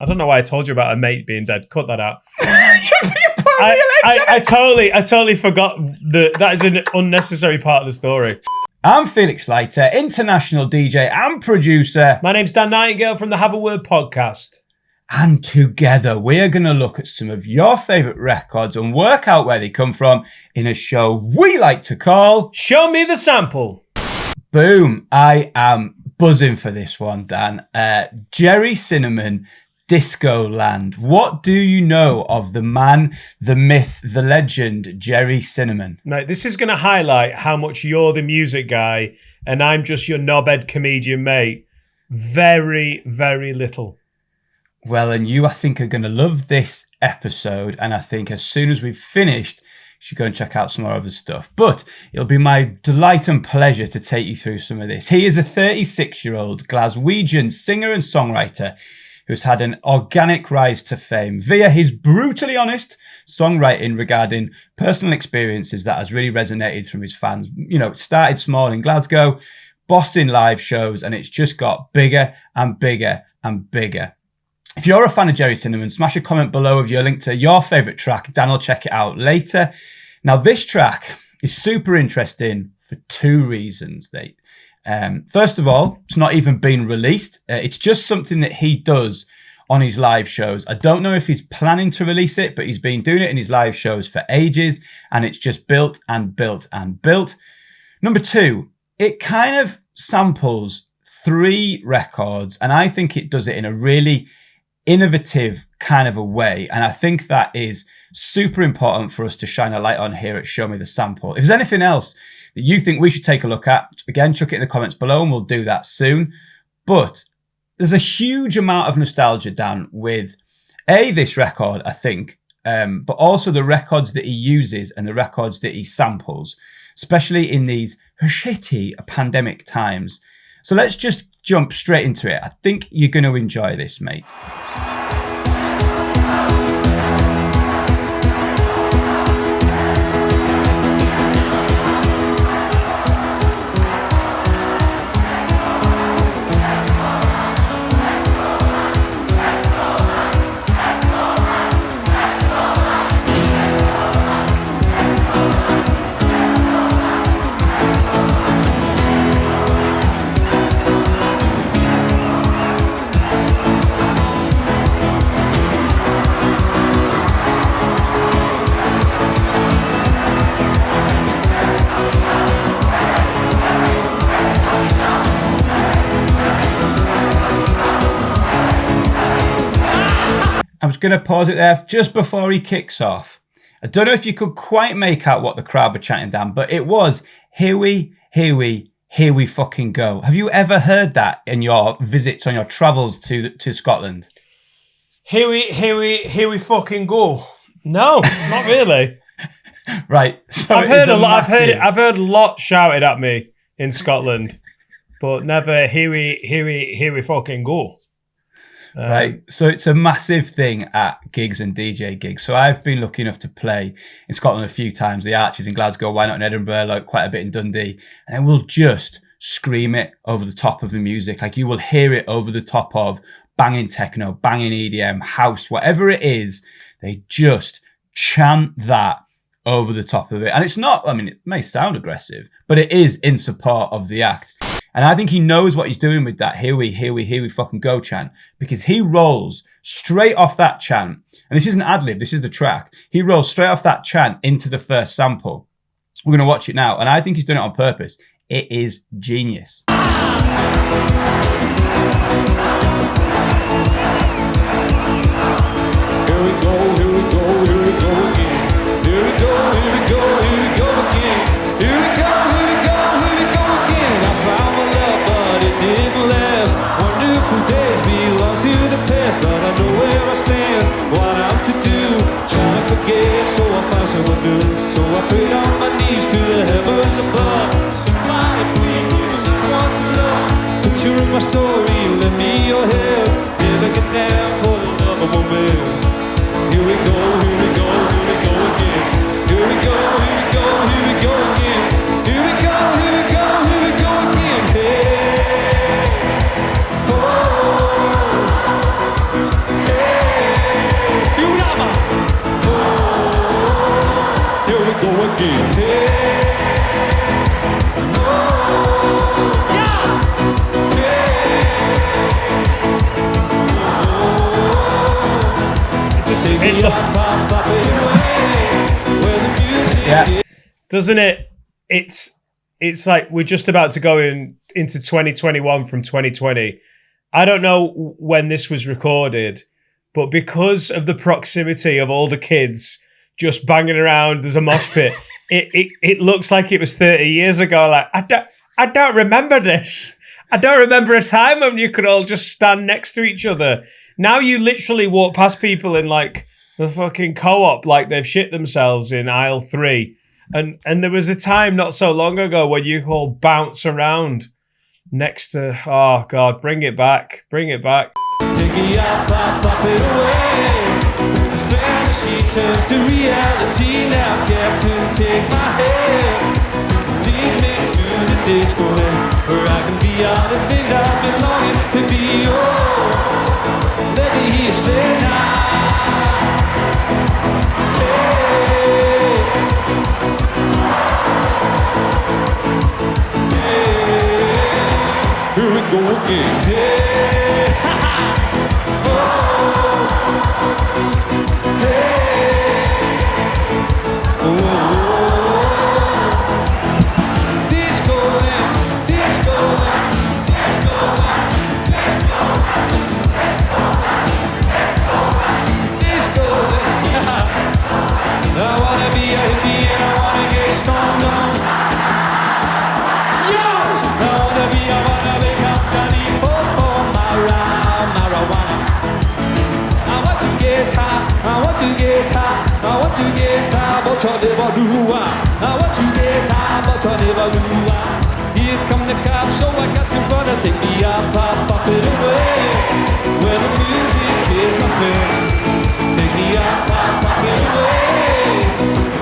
I don't know why I told you about a mate being dead. Cut that out. I totally forgot that is an unnecessary part of the story. I'm Felix Leiter, international DJ and producer. My name's Dan Nightingale from the Have a Word podcast. And together we are going to look at some of your favourite records and work out where they come from in a show we like to call... Show Me the Sample. Boom. I am buzzing for this one, Dan. Gerry Cinnamon, Discoland. What do you know of the man, the myth, the legend, Gerry Cinnamon? Mate, this is going to highlight how much you're the music guy and I'm just your knobhead comedian mate. Very, very little. Well, and you, I think, are going to love this episode. And I think as soon as we've finished, you should go and check out some more other stuff. But it'll be my delight and pleasure to take you through some of this. He is a 36-year-old Glaswegian singer and songwriter who's had an organic rise to fame via his brutally honest songwriting regarding personal experiences that has really resonated from his fans. You know, it started small in Glasgow, bossing live shows, and it's just got bigger and bigger and bigger. If you're a fan of Gerry Cinnamon, smash a comment below with your link to your favourite track. Dan will check it out later. Now, this track is super interesting for two reasons, mate. First of all, it's not even been released. It's just something that he does on his live shows. I don't know if he's planning to release it, but he's been doing it in his live shows for ages, and it's just built and built and built. Number two, it kind of samples 3 records, and I think it does it in a really innovative kind of a way. And I think that is super important for us to shine a light on here at Show Me the Sample. If there's anything else that you think we should take a look at, again, chuck it in the comments below and we'll do that soon. But there's a huge amount of nostalgia, Dan, with this record, I think, but also the records that he uses and the records that he samples, especially in these shitty pandemic times. So let's just jump straight into it. I think you're going to enjoy this, mate. I'm just going to pause it there just before he kicks off. I don't know if you could quite make out what the crowd were chanting, Dan, but it was, here we fucking go. Have you ever heard that in your visits, on your travels to Scotland? Here we fucking go. No, not really. Right. So I've heard a lot shouted at me in Scotland, but never here we fucking go. Right, so it's a massive thing at gigs and DJ gigs. So I've been lucky enough to play in Scotland a few times, the Arches in Glasgow, why not in Edinburgh, like quite a bit in Dundee, and then we'll just scream it over the top of the music. Like you will hear it over the top of banging techno, banging EDM, house, whatever it is, they just chant that over the top of it. And it's not, I mean, it may sound aggressive, but it is in support of the act. And I think he knows what he's doing with that here we fucking go chant, because he rolls straight off that chant. And this isn't ad-lib, this is the track. He rolls straight off that chant into the first sample. We're going to watch it now. And I think he's done it on purpose. It is genius. Here we go again. Here we go again. Here we go again. Here we go again. I found my love, but it didn't last. Wonderful days belong to the past, but I know where I stand, what I'm to do. Trying to forget, so I found someone new. So I prayed on my knees to the heavens above. Somebody please give me someone to love. Picture in my story, lend me your help. Never get down for the love of a man. Here we go again. Here we go again. Here we go again. Hey, oh, hey, again. Hey, oh, yeah. Hey, Just, take it me look, out, pop it away, where the music Yeah. is. doesn't it? It's like we're just about to go into 2021 from 2020. I don't know when this was recorded, but because of the proximity of all the kids just banging around, there's a mosh pit. It looks like it was 30 years ago. Like I don't remember this. I don't remember a time when you could all just stand next to each other. Now you literally walk past people in like the fucking co-op, like they've shit themselves in aisle 3. And there was a time not so long ago when you could all bounce around next to, oh God, bring it back. Bring it back. Take me out, pop it away. The fantasy turns to reality now. Captain, take my hand. Lead me to the Discoland, where I can be all the things I've been longing to be. Oh, let me hear you say now. Here we go again. Hey, ha, ha. Oh, hey, oh, Discoland, Discoland, Discoland, Discoland. I wanna be a hippie and I wanna get stoned on. Yes, I wanna be a company for marijuana. I want to get high, I want to get high, I want to get high, but I never do. I want to get high, but I never do. Here come the cops, so I got to run and take me out, pop it away, where the music is my friends. Take me out, pop it away.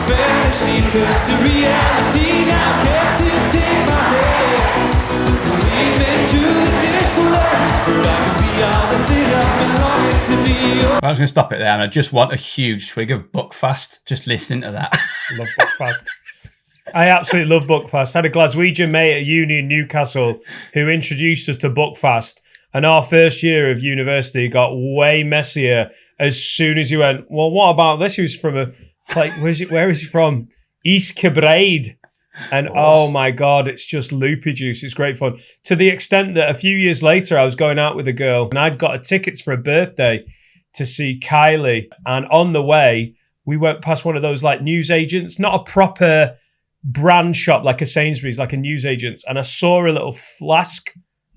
Fantasy turns to reality now. Can't you take my hand? Lead me to the Discoland, where I can be all the things I've been longing to be. I was going to stop it there, and I just want a huge swig of Buckfast just listening to that. Love Buckfast. I absolutely love Buckfast. I had a Glaswegian mate at uni in Newcastle who introduced us to Buckfast, and our first year of university got way messier as soon as he went, well, what about this? He was from where is he from? East Kilbride. And oh my God, it's just loopy juice. It's great fun. To the extent that a few years later, I was going out with a girl and I'd got tickets for a birthday to see Kylie. And on the way, we went past one of those like newsagents, not a proper brand shop like a Sainsbury's, like a newsagents. And I saw a little flask,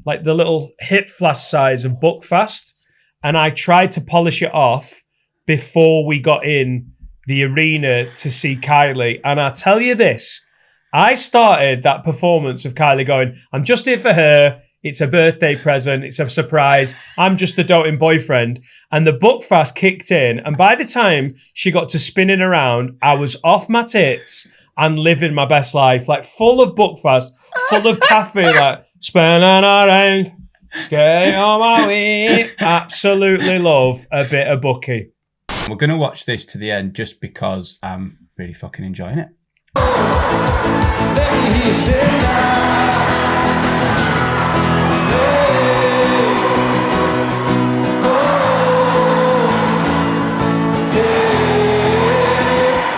like the little hip flask size of Buckfast. And I tried to polish it off before we got in the arena to see Kylie. And I tell you this, I started that performance of Kylie going, I'm just here for her. It's a birthday present. It's a surprise. I'm just the doting boyfriend. And the Buckfast kicked in. And by the time she got to spinning around, I was off my tits and living my best life. Like full of Buckfast, full of caffeine, like spinning around, getting on my way. Absolutely love a bit of Bucky. We're going to watch this to the end just because I'm really fucking enjoying it. Let me hear you say now.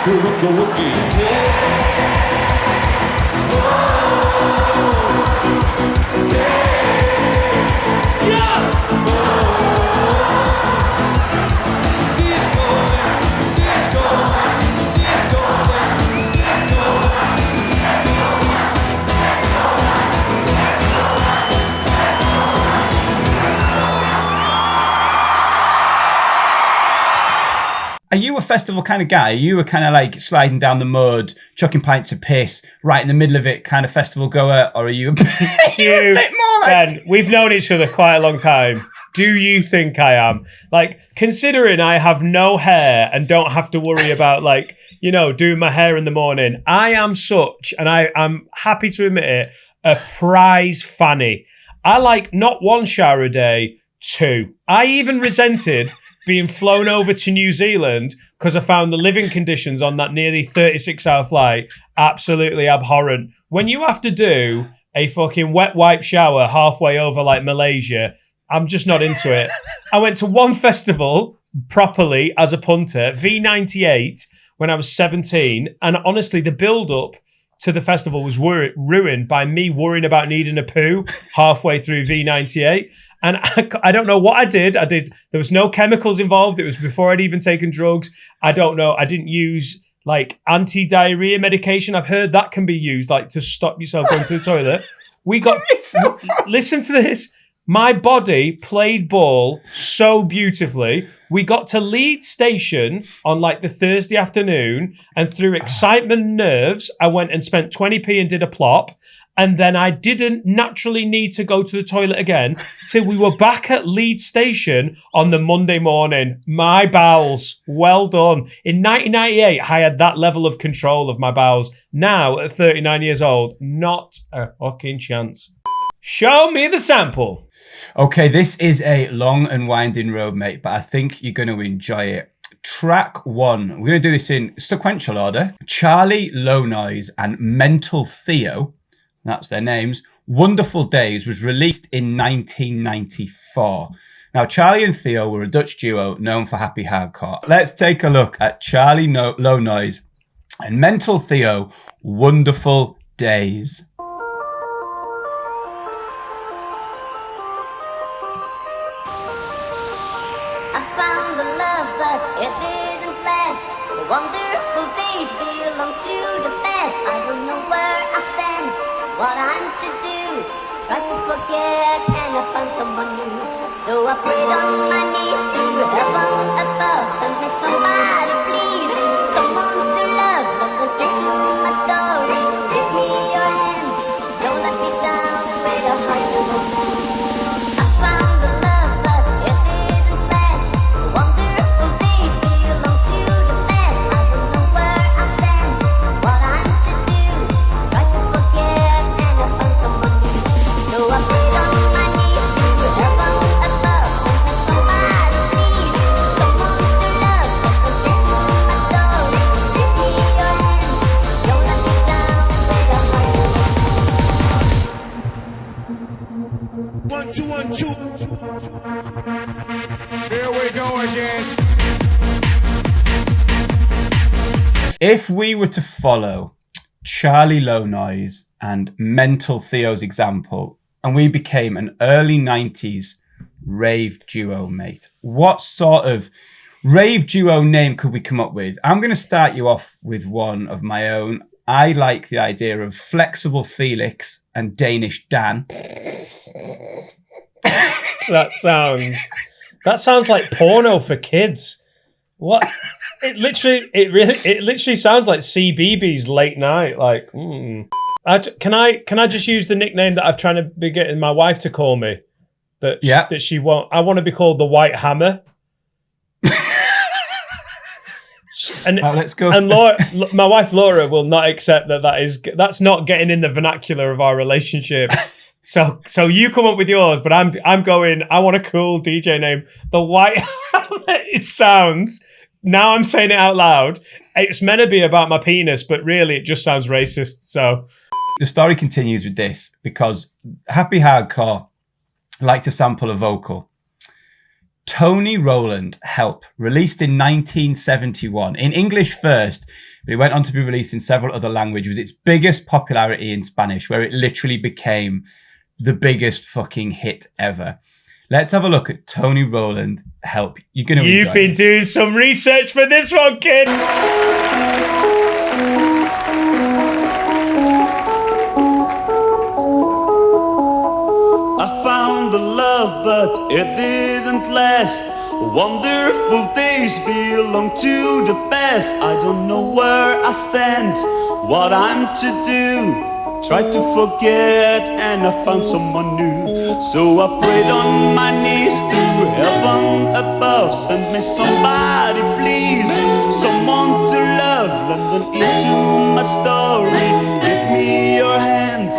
Here we go again. Are you a festival kind of guy? Are you a kind of like sliding down the mud, chucking pints of piss, right in the middle of it kind of festival goer? Or are you a bit more like... Ben, we've known each other quite a long time. Do you think I am? Like, considering I have no hair and don't have to worry about, like, you know, doing my hair in the morning, I am such, and I'm happy to admit it, a prize fanny. I like not one shower a day, 2. I even resented being flown over to New Zealand because I found the living conditions on that nearly 36-hour flight absolutely abhorrent. When you have to do a fucking wet wipe shower halfway over like Malaysia, I'm just not into it. I went to one festival properly as a punter, V98, when I was 17. And honestly, the build-up to the festival was ruined by me worrying about needing a poo halfway through V98. And I don't know what I did. There was no chemicals involved. It was before I'd even taken drugs. I don't know. I didn't use like anti-diarrhea medication. I've heard that can be used like to stop yourself going to the toilet. Listen to this. My body played ball so beautifully. We got to Leeds Station on like the Thursday afternoon, and through excitement and nerves, I went and spent 20p and did a plop. And then I didn't naturally need to go to the toilet again till we were back at Leeds Station on the Monday morning. My bowels, well done. In 1998, I had that level of control of my bowels. Now, at 39 years old, not a fucking chance. Show me the sample. Okay, this is a long and winding road, mate, but I think you're going to enjoy it. Track 1. We're going to do this in sequential order. Charly, Lownoise, and Mental Theo, that's their names, Wonderful Days was released in 1994. Now, Charly and Theo were a Dutch duo known for happy hardcore. Let's take a look at Charly, Lownoise, and Mental Theo, Wonderful Days. It didn't last. The wonderful days belong to the past. I don't know where I stand, what I'm to do. Try to forget and I found someone new. So I prayed on my knees to heaven above. Send me somebody, please, someone to love. Let me get you my story. Give me your hand, don't let me down with a heart to hold. I found the love, but it didn't last. The wonderful days belong to the past. I don't know where I stand, what I'm to do. Try to forget and I found someone new. So I prayed on my knees to heaven above. Send me somebody, please, someone to love. Let me get you my story. Give me your hand, don't let me down with a heart to hold. 1, 2, 1, 2. Here we go again. If we were to follow Charly, Lownoise and Mental Theo's example, and we became an early 90s rave duo, mate, what sort of rave duo name could we come up with? I'm going to start you off with one of my own. I like the idea of Flexible Felix and Danish Dan. That sounds like porno for kids. What? It literally sounds like CBeebies late night. Like, Can I just use the nickname that I've trying to be getting my wife to call me? That she won't. I want to be called the White Hammer. And let's go. And my wife Laura will not accept that's not getting in the vernacular of our relationship. So you come up with yours, but I'm going. I want a cool DJ name, the White Hammer. It sounds. Now I'm saying it out loud. It's meant to be about my penis, but really it just sounds racist. So the story continues with this because happy hardcore like to sample a vocal. Tony Rowland, Help, released in 1971 in English first, but it went on to be released in several other languages. It was its biggest popularity in Spanish, where it literally became the biggest fucking hit ever. Let's have a look at Tony Rowland, Help. You're going to enjoy You've been doing some research for this one, kid. I found the love, but it didn't last. Wonderful days belong to the past. I don't know where I stand, what I'm to do. Tried to forget and I found someone new. So I prayed on my knees to heaven above. Send me somebody, please, someone to love. Let them into my story. Give me your hand,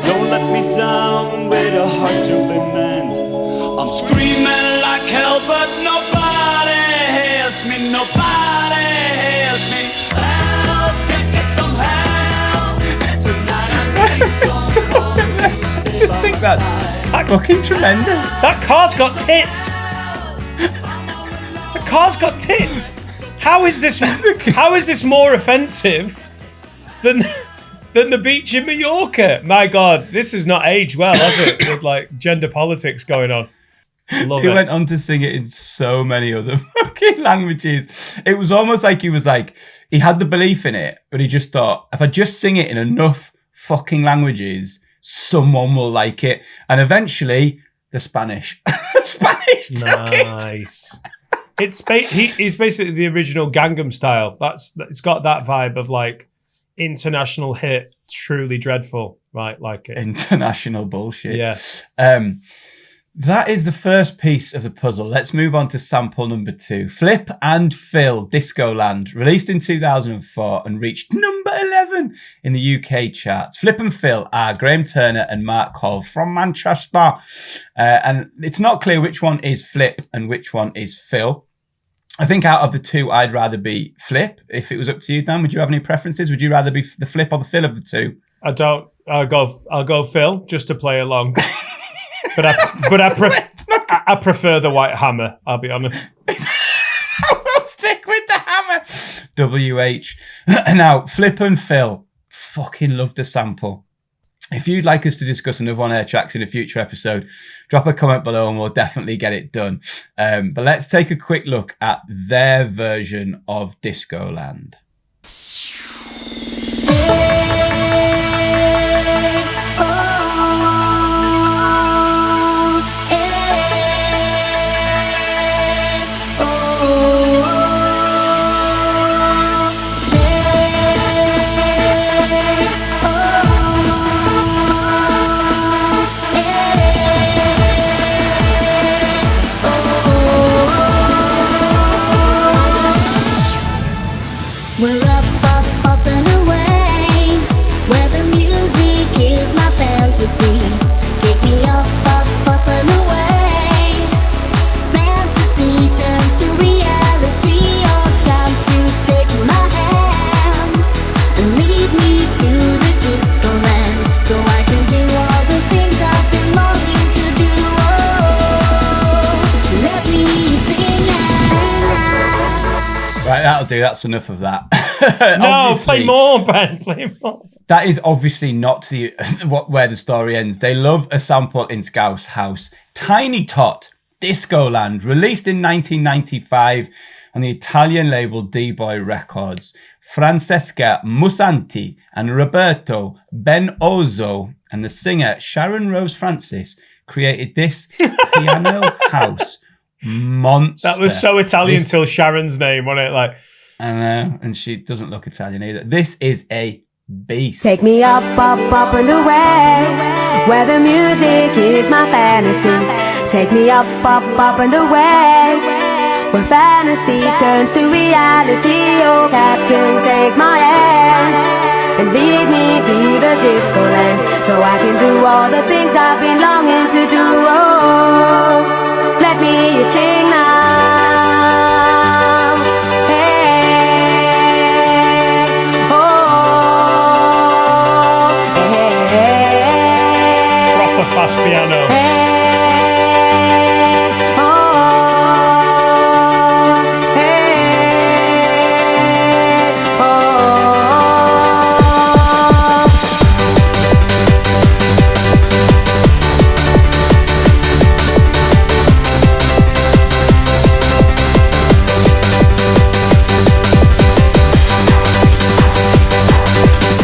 don't let me down with a heart to be manned. I'm screaming like hell, but nobody nobody help me. Help, get me some help. Tonight I need someone to stay Just by think my that's side. fucking tremendous. That car's got tits. The car's got tits. How is this more offensive than the beach in Mallorca? My God, this has not aged well, has it? With like gender politics going on. Love He it. went on to sing it in so many other fucking languages. It was almost like he had the belief in it, but he just thought, if I just sing it in enough fucking languages, someone will like it. And eventually, the Spanish. Spanish took it. Nice. He's basically the original Gangnam Style. It's got that vibe of like international hit, truly dreadful, right? Like it. International bullshit. Yeah. That is the first piece of the puzzle. Let's move on to sample number 2. Flip and Phil, Discoland, released in 2004 and reached number 11 in the UK charts. Flip and Phil are Graham Turner and Mark Hall from Manchester. And it's not clear which one is Flip and which one is Phil. I think out of the two, I'd rather be Flip. If it was up to you, Dan, would you have any preferences? Would you rather be the Flip or the Phil of the two? I don't. I'll go Phil just to play along. But I prefer the white hammer. I'll be honest. I will stick with the hammer. WH. Now, Flip and Phil, fucking love the sample. If you'd like us to discuss another on air tracks in a future episode, drop a comment below and we'll definitely get it done. But let's take a quick look at their version of Discoland. We're up and away, where the music is my fantasy. Take me up and away. Fantasy turns to reality. Your time to take my hand and lead me to the disco land, so I can do all the things I've been longing to do. Oh, let me sing now. Right, that'll do. That's enough of that. No, Obviously, play more, Ben. Play more. that is obviously not where the story ends. They love a sample in Scouse House. Tiny Tot, Discoland, released in 1995 on the Italian label D-Boy Records. Francesca, Muss-anti, and Roberto, Ben-ozzo, and the singer Sharon Rose Francis created this piano house monster. That was so Italian till Sharon's name, wasn't it? Like, I know, and she doesn't look Italian either. This is a beast. Take me up and away, where the music is my fantasy. Take me up and away, where fantasy turns to reality. Oh, Captain, take my hand and lead me to the disco land, so I can do all the things I've been longing to do. Oh, let me sing now. fast piano.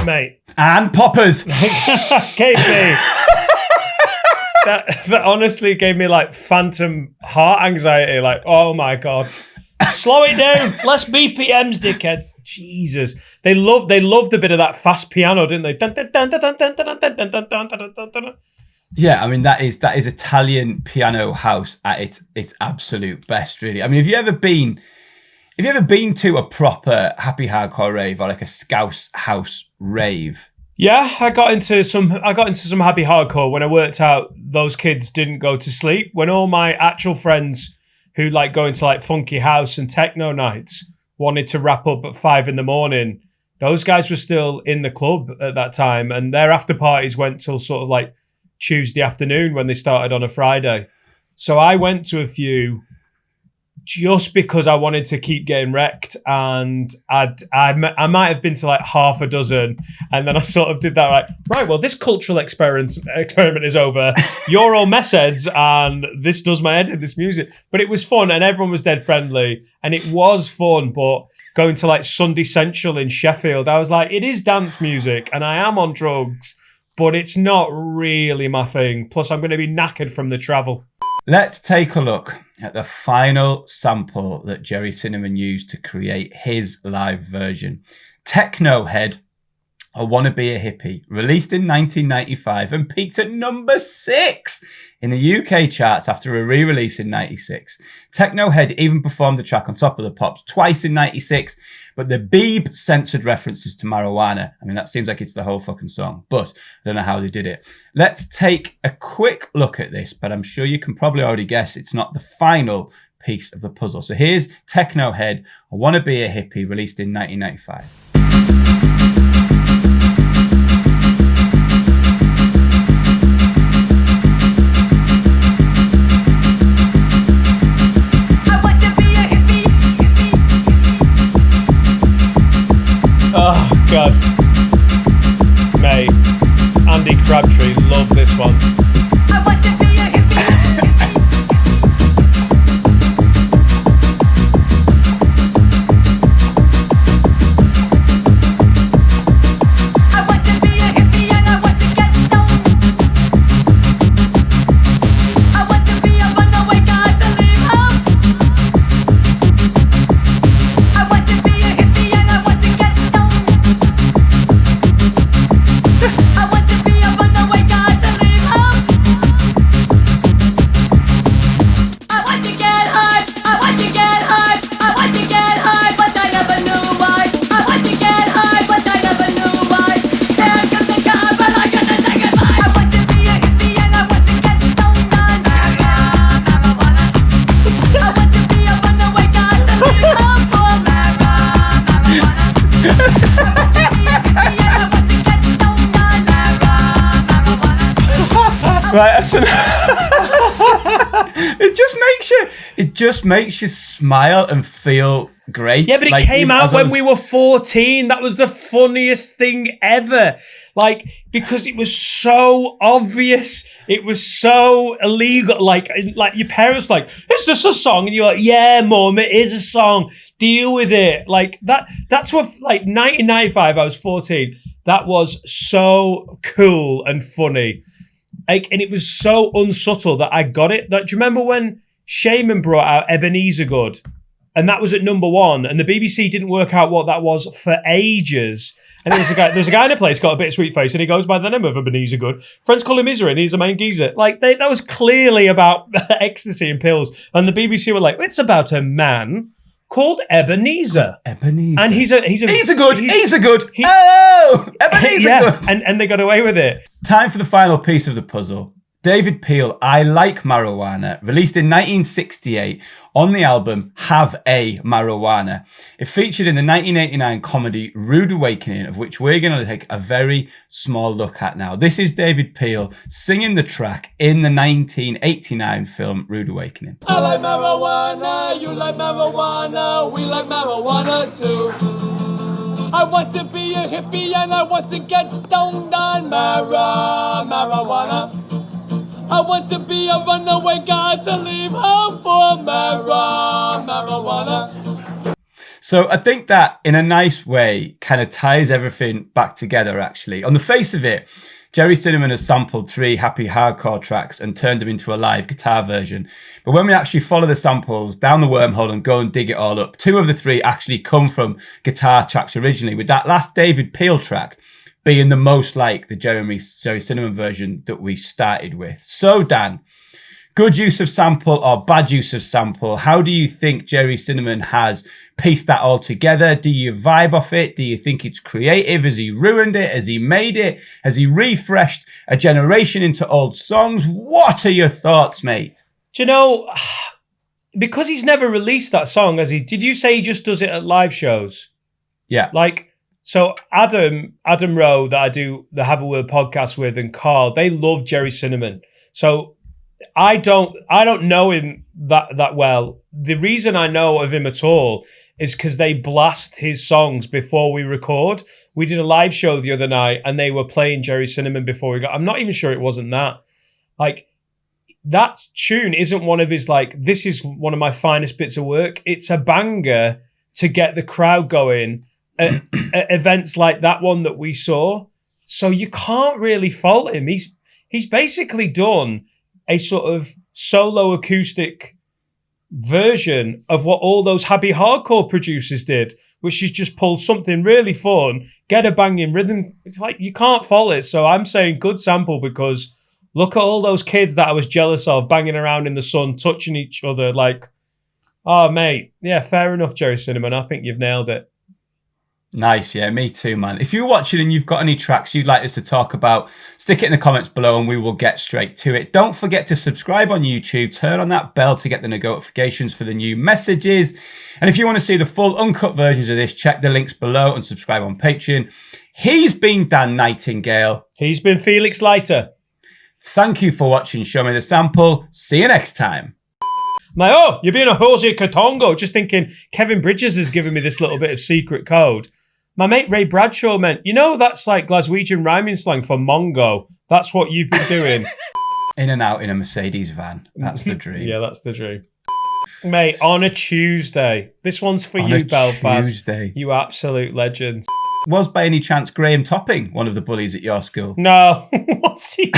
Mate. And poppers. Gave me that honestly gave me like phantom heart anxiety. Like, oh my god, slow it down, less BPMs, dickheads. Jesus, they love the bit of that fast piano, didn't they? Yeah, I mean that is Italian piano house at its absolute best, really. I mean, have you ever been to a proper happy hardcore rave or like a Scouse house rave? Yeah, I got into some happy hardcore when I worked out those kids didn't go to sleep. When all my actual friends who like going to like funky house and techno nights wanted to wrap up at 5 a.m. Those guys were still in the club at that time, and their after parties went till sort of like Tuesday afternoon when they started on a Friday. So I went to a few just because I wanted to keep getting wrecked, and I might have been to like half a dozen, and then I sort of did that like, right, well, this cultural experiment is over. You're all mess heads, and this does my head in, this music. But it was fun, and everyone was dead friendly, and it was fun. But going to like Sunday Central in Sheffield, I was like, it is dance music, and I am on drugs, but it's not really my thing. Plus, I'm going to be knackered from the travel. Let's take a look at the final sample that Gerry Cinnamon used to create his live version. Technohead, I Wanna Be a Hippie, released in 1995 and peaked at number 6 in the UK charts after a re-release in 96. Technohead even performed the track on Top of the Pops twice in 96, but the Beeb censored references to marijuana. I mean, that seems like it's the whole fucking song, but I don't know how they did it. Let's take a quick look at this, but I'm sure you can probably already guess it's not the final piece of the puzzle. So here's Technohead, I Wanna Be a Hippie, released in 1995. Oh, God. Mate, Andy Crabtree, love this one. I want to be a hippie. I want to be a hippie and I want to get stoned. I want to be a runaway guy to leave home. I want to be a hippie and I want to get stoned. I want to be a runaway guy to leave home. I want to get high, I want to get high, I want to get high, but I never knew why. I want to get high, but I never knew why. There comes the car, but I gotta say goodbye. I want to be a hippie and I want to get stoned on marijuana. I want to be a runaway guy to leave home for marijuana. I want to be a hippie and I want to get stoned on marijuana. Right, that's it just makes you smile and feel great. Yeah, but it Like, came even out as I when was- we were 14. That was the funniest thing ever. Like, because it was so obvious. It was so illegal. Like your parents like, is this a song? And you're like, yeah, mum, it is a song. Deal with it. Like that's what, like 1995, I was 14. That was so cool and funny. Like, and it was so unsubtle that I got it. Like, do you remember when Shaman brought out Ebenezer Good? And that was at number 1. And the BBC didn't work out what that was for ages. And there was a guy in a place got a bit of sweet face, and he goes by the name of Ebenezer Good. Friends call him Misery, and he's a main geezer. Like, that was clearly about ecstasy and pills. And the BBC were like, it's about a man called Ebenezer. Ebenezer. And he's a good. Ebenezer yeah, Good. and they got away with it. Time for the final piece of the puzzle. David Peel, I Like Marijuana, released in 1968 on the album Have A Marijuna. It featured in the 1989 comedy Rude Awakening, of which we're going to take a very small look at now. This is David Peel singing the track in the 1989 film Rude Awakening. I like marijuana, you like marijuana, we like marijuana too. I want to be a hippie and I want to get stoned on marijuana. I want to be a runaway guy to leave home for marijuana. So I think that in a nice way kind of ties everything back together, actually. On the face of it, Gerry Cinnamon has sampled 3 happy hardcore tracks and turned them into a live guitar version. But when we actually follow the samples down the wormhole and go and dig it all up, 2 of the 3 actually come from guitar tracks originally, with that last David Peel track being the most like the Gerry Cinnamon version that we started with. So Dan, good use of sample or bad use of sample? How do you think Gerry Cinnamon has pieced that all together? Do you vibe off it? Do you think it's creative? Has he ruined it? Has he made it? Has he refreshed a generation into old songs? What are your thoughts, mate? Do you know, because he's never released that song, has he? Did you say he just does it at live shows? Yeah. Like, so Adam Rowe, that I do the Have a Word podcast with, and Carl, they love Gerry Cinnamon. So I don't know him that well. The reason I know of him at all is because they blast his songs before we record. We did a live show the other night and they were playing Gerry Cinnamon before we got. I'm not even sure it wasn't that. Like, that tune isn't one of his, like, this is one of my finest bits of work. It's a banger to get the crowd going at events like that one that we saw. So you can't really fault him. He's basically done a sort of solo acoustic version of what all those happy hardcore producers did, which is just pull something really fun, get a banging rhythm. It's like, you can't fault it. So I'm saying good sample, because look at all those kids that I was jealous of banging around in the sun, touching each other. Like, oh, mate. Yeah, fair enough, Gerry Cinnamon. I think you've nailed it. Nice, yeah, me too, man. If you're watching and you've got any tracks you'd like us to talk about, stick it in the comments below and we will get straight to it. Don't forget to subscribe on YouTube, turn on that bell to get the notifications for the new messages. And if you want to see the full uncut versions of this, check the links below and subscribe on Patreon. He's been Dan Nightingale. He's been Felix Leiter. Thank you for watching Show Me the Sample. See you next time. My, oh, you're being a Jose Katongo. Just thinking Kevin Bridges has given me this little bit of secret code. My mate Ray Bradshaw meant, you know, that's like Glaswegian rhyming slang for Mongo. That's what you've been doing. In and out in a Mercedes van. That's the dream. Yeah, that's the dream. Mate, on a Tuesday. This one's for you, Belfast. Tuesday. You absolute legend. Was by any chance Graham Topping one of the bullies at your school? No. What's he?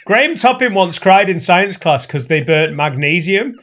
Graham Topping once cried in science class because they burnt magnesium.